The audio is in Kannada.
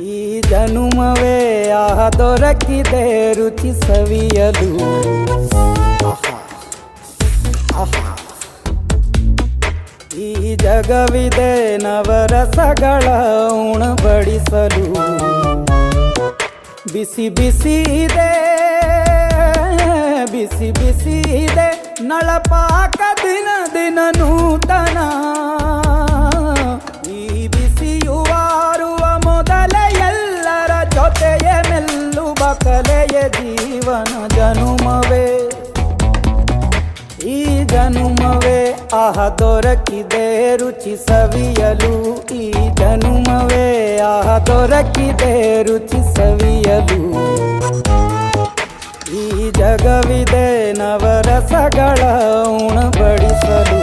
ಈ ಜನುಮವೇ ಆಹ ದೊರಕಿದೆ ರುಚಿ ಸವಿಯಲು. ಈ ಜಗವಿದೆ ನವರಸಗಳ ಉಣಬಡಿಸಲು. ಬಿಸಿ ಬಿಸಿ ಇದೆ, ಬಿಸಿ ಬಿಸಿ ಇದೆ ನಳಪಾಕ ದಿನ ದಿನ ನೂತನ. ಈ ಬಿಸಿಯುವಾರುವ ಮೊದಲೇ ಎಲ್ಲರ ಜೊತೆಯೇ ಮೆಲ್ಲುವ ಕಲೆಯ ಜೀವನ ಜನುಮವೇ. ಈ ಜನುಮವೇ ಆಹ ದೊರಕಿದೆ ರುಚಿ ಸವಿಯಲು. ಈ ಜನುಮವೇ ಆಹ ದೊರಕಿದೆ ರುಚಿ ಸವಿಯಲು. ಈ ಜಗವಿದೆ ನವರಸಗಳ ಉಣಬಡಿಸಲು.